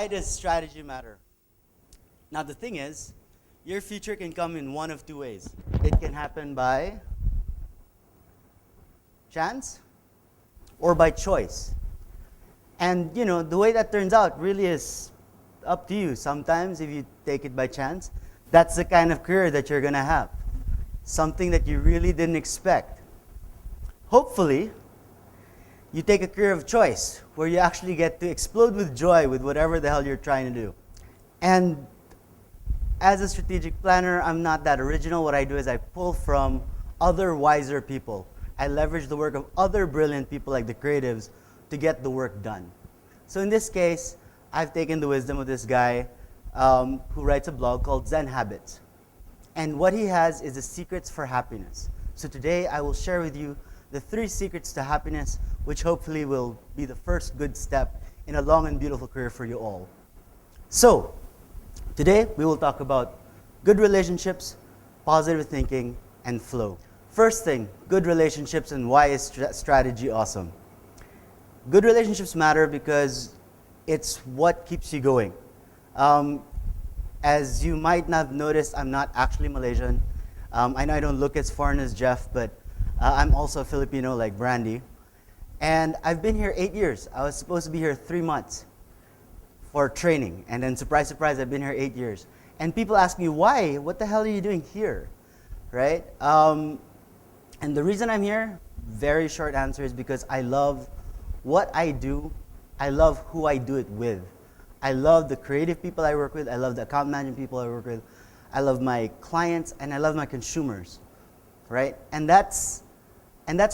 Why does strategy matter? Now, the thing is, your future can come in one of two ways. It can happen by chance or by choice. And, the way that turns out really is up to you. Sometimes, if you take it by chance, that's the kind of career that you're going to have. Something that you really didn't expect. Hopefully, you take a career of choice where you actually get to explode with joy with whatever the hell you're trying to do. And as a strategic planner, I'm not that original. What I do is I pull from other wiser people. I leverage the work of other brilliant people like the creatives to get the work done. So in this case, I've taken the wisdom of this guy who writes a blog called Zen Habits. And what he has is the secrets for happiness. So today I will share with you the 3 secrets to happiness, which hopefully will be the first good step in a long and beautiful career for you all. So, today we will talk about good relationships, positive thinking, and flow. First thing, good relationships and why is strategy awesome? Good relationships matter because it's what keeps you going. As you might not have noticed, I'm not actually Malaysian. I know I don't look as foreign as Jeff, but I'm also a Filipino like Brandy. And I've been here 8 years. I was supposed to be here 3 months for training. And then surprise, surprise, I've been here 8 years. And people ask me, why? What the hell are you doing here? Right? And the reason I'm here, very short answer, is because I love what I do. I love who I do it with. I love the creative people I work with. I love the account management people I work with. I love my clients, and I love my consumers. Right? And that's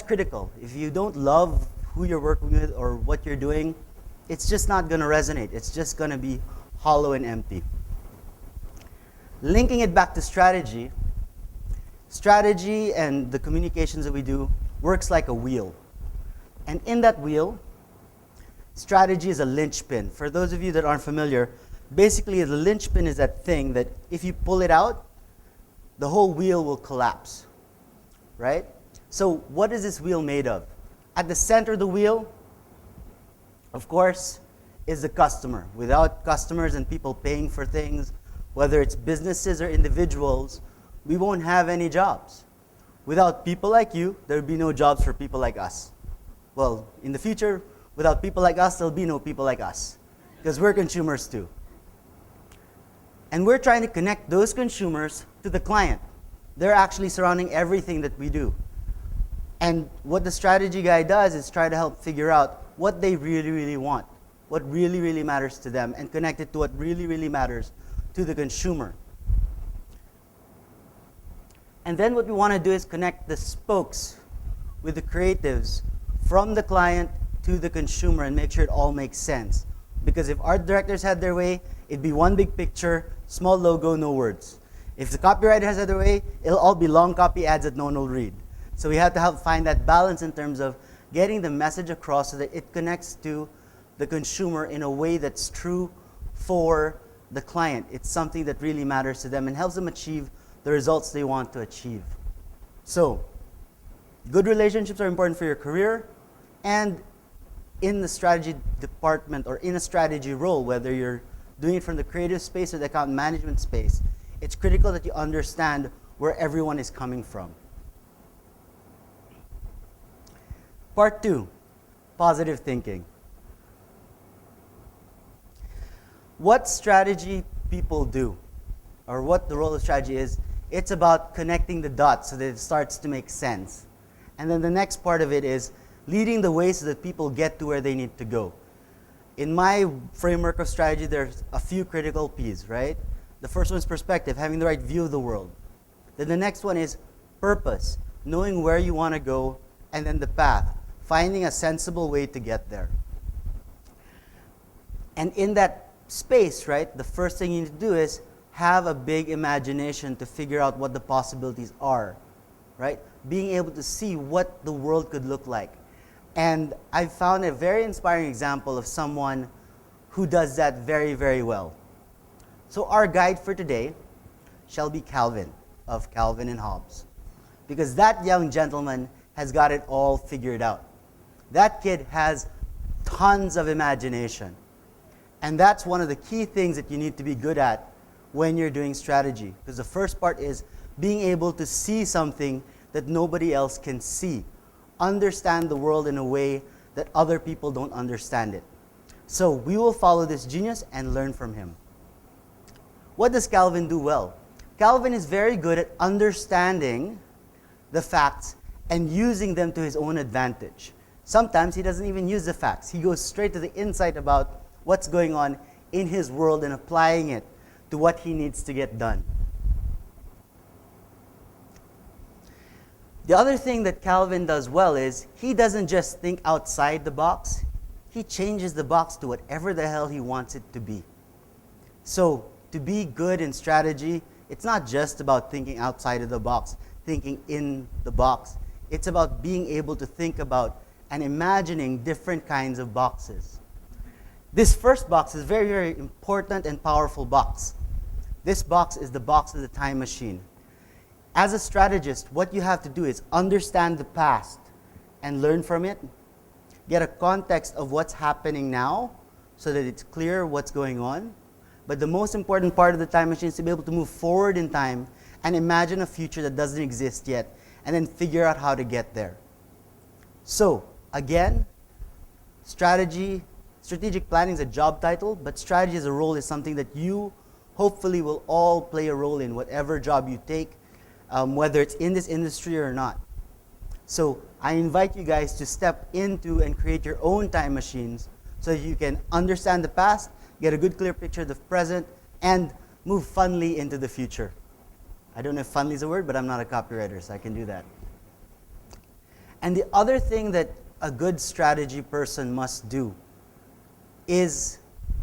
critical. If you don't love who you're working with or what you're doing, it's just not going to resonate. It's just going to be hollow and empty. Linking it back to strategy and the communications that we do works like a wheel. And in that wheel, strategy is a linchpin. For those of you that aren't familiar, basically the linchpin is that thing that if you pull it out, the whole wheel will collapse. Right? So what is this wheel made of? At the center of the wheel, of course, is the customer. Without customers and people paying for things, whether it's businesses or individuals, we won't have any jobs. Without people like you, there will be no jobs for people like us. Well, in the future, without people like us, there'll be no people like us, because we're consumers too. And we're trying to connect those consumers to the client. They're actually surrounding everything that we do. And what the strategy guy does is try to help figure out what they really, really want, what really, really matters to them, and connect it to what really, really matters to the consumer. And then what we want to do is connect the spokes with the creatives from the client to the consumer and make sure it all makes sense. Because if art directors had their way, it'd be one big picture, small logo, no words. If the copywriter has their way, it'll all be long copy ads that no one will read. So we have to help find that balance in terms of getting the message across so that it connects to the consumer in a way that's true for the client. It's something that really matters to them and helps them achieve the results they want to achieve. So, good relationships are important for your career, and in the strategy department or in a strategy role, whether you're doing it from the creative space or the account management space, it's critical that you understand where everyone is coming from. Part 2, positive thinking. What strategy people do, or what the role of strategy is, it's about connecting the dots so that it starts to make sense. And then the next part of it is leading the way so that people get to where they need to go. In my framework of strategy, there's a few critical P's, right? The first one is perspective, having the right view of the world. Then the next one is purpose, knowing where you want to go, and then the path, finding a sensible way to get there. And in that space, right, the first thing you need to do is have a big imagination to figure out what the possibilities are, right? Being able to see what the world could look like. And I found a very inspiring example of someone who does that very, very well. So our guide for today shall be Calvin of Calvin and Hobbes, because that young gentleman has got it all figured out. That kid has tons of imagination. And that's one of the key things that you need to be good at when you're doing strategy. Because the first part is being able to see something that nobody else can see. Understand the world in a way that other people don't understand it. So we will follow this genius and learn from him. What does Calvin do well? Calvin is very good at understanding the facts and using them to his own advantage. Sometimes he doesn't even use the facts. He goes straight to the insight about what's going on in his world and applying it to what he needs to get done. The other thing that Calvin does well is he doesn't just think outside the box. He changes the box to whatever the hell he wants it to be. So to be good in strategy, it's not just about thinking outside of the box, thinking in the box. It's about being able to think about and imagining different kinds of boxes. This first box is a very, very important and powerful box. This box is the box of the time machine. As a strategist, what you have to do is understand the past and learn from it. Get a context of what's happening now so that it's clear what's going on. But the most important part of the time machine is to be able to move forward in time and imagine a future that doesn't exist yet and then figure out how to get there. So, again, strategic planning is a job title, but strategy as a role is something that you hopefully will all play a role in whatever job you take, whether it's in this industry or not. So I invite you guys to step into and create your own time machines so that you can understand the past, get a good clear picture of the present, and move funly into the future. I don't know if funly is a word, but I'm not a copywriter, so I can do that. And the other thing that a good strategy person must do is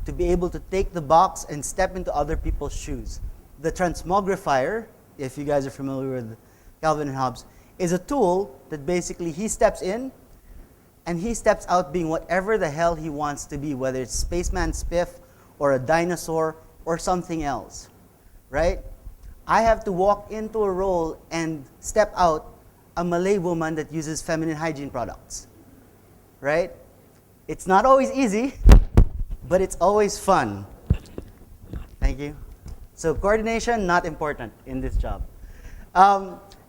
to be able to take the box and step into other people's shoes. The transmogrifier, if you guys are familiar with Calvin and Hobbes, is a tool that basically he steps in and he steps out being whatever the hell he wants to be, whether it's Spaceman Spiff or a dinosaur or something else, right? I have to walk into a role and step out a Malay woman that uses feminine hygiene products, right? It's not always easy, but it's always fun. Thank you. So coordination, not important in this job.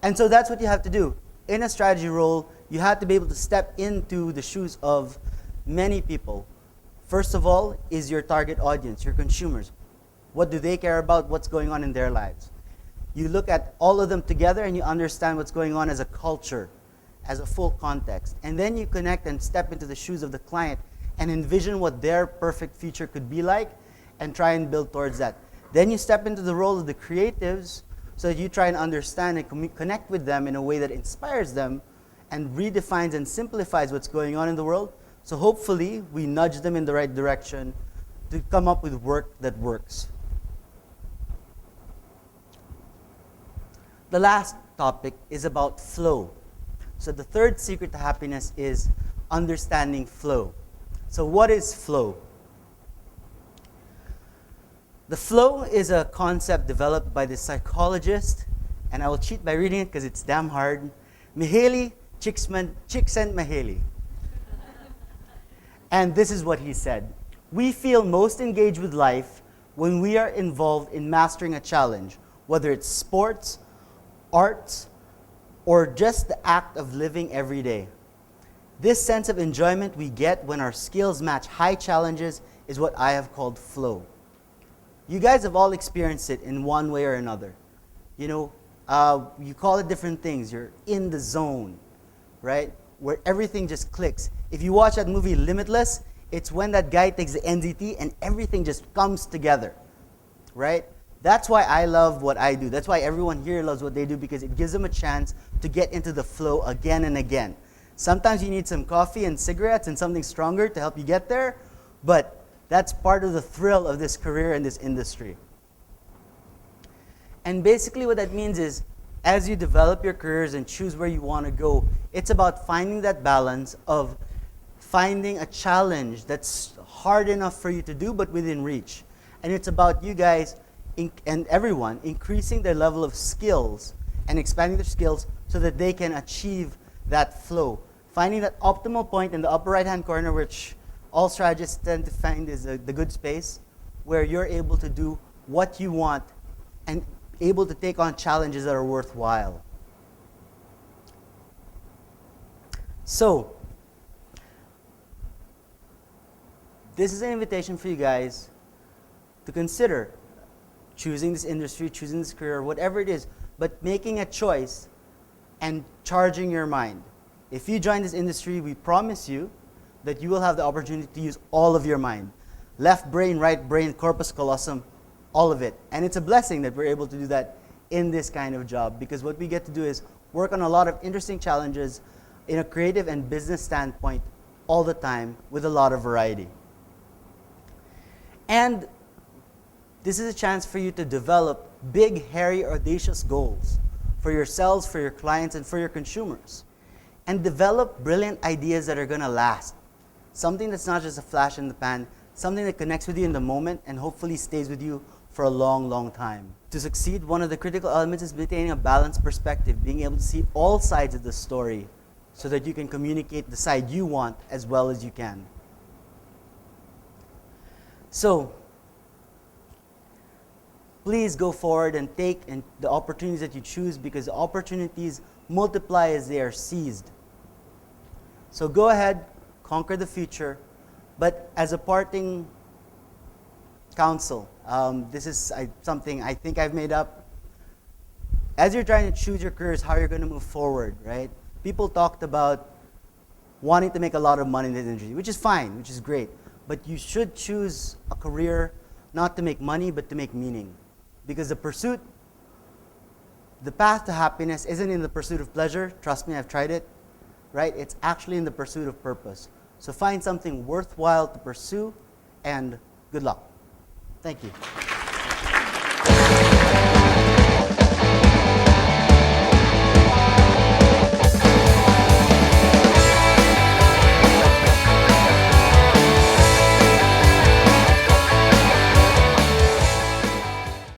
And so that's what you have to do. In a strategy role, you have to be able to step into the shoes of many people. First of all is your target audience, your consumers. What do they care about? What's going on in their lives? You look at all of them together and you understand what's going on as a culture, as a full context. And then you connect and step into the shoes of the client and envision what their perfect future could be like and try and build towards that. Then you step into the role of the creatives so that you try and understand and connect with them in a way that inspires them and redefines and simplifies what's going on in the world. So hopefully we nudge them in the right direction to come up with work that works. The last topic is about flow. So the third secret to happiness is understanding flow. So what is flow? The flow is a concept developed by the psychologist, and I will cheat by reading it because it's damn hard, Mihaly Csikszentmihalyi. And this is what he said: "We feel most engaged with life when we are involved in mastering a challenge, whether it's sports, arts, or just the act of living every day. This sense of enjoyment we get when our skills match high challenges is what I have called flow." You guys have all experienced it in one way or another. You know, you call it different things. You're in the zone, right? Where everything just clicks. If you watch that movie Limitless, it's when that guy takes the NZT and everything just comes together, right? That's why I love what I do. That's why everyone here loves what they do, because it gives them a chance to get into the flow again and again. Sometimes you need some coffee and cigarettes and something stronger to help you get there, but that's part of the thrill of this career and this industry. And basically what that means is, as you develop your careers and choose where you want to go, it's about finding that balance of finding a challenge that's hard enough for you to do but within reach. And it's about you guys and everyone increasing their level of skills and expanding their skills so that they can achieve that flow. Finding that optimal point in the upper right-hand corner, which all strategists tend to find is the good space where you're able to do what you want and able to take on challenges that are worthwhile. So, this is an invitation for you guys to consider choosing this industry, choosing this career, whatever it is, but making a choice and charging your mind. If you join this industry, we promise you that you will have the opportunity to use all of your mind. Left brain, right brain, corpus callosum, all of it. And it's a blessing that we're able to do that in this kind of job, because what we get to do is work on a lot of interesting challenges in a creative and business standpoint all the time with a lot of variety. And this is a chance for you to develop big, hairy, audacious goals for yourselves, for your clients, and for your consumers. And develop brilliant ideas that are going to last. Something that's not just a flash in the pan, something that connects with you in the moment and hopefully stays with you for a long, long time. To succeed, one of the critical elements is maintaining a balanced perspective, being able to see all sides of the story so that you can communicate the side you want as well as you can. So, please go forward and take the opportunities that you choose, because the opportunities multiply as they are seized. So go ahead, conquer the future, but as a parting counsel, this is something I think I've made up. As you're trying to choose your careers, how you're going to move forward, right? People talked about wanting to make a lot of money in this industry, which is fine, which is great. But you should choose a career not to make money, but to make meaning. Because the path to happiness isn't in the pursuit of pleasure. Trust me, I've tried it, right? It's actually in the pursuit of purpose. So find something worthwhile to pursue, and good luck. Thank you.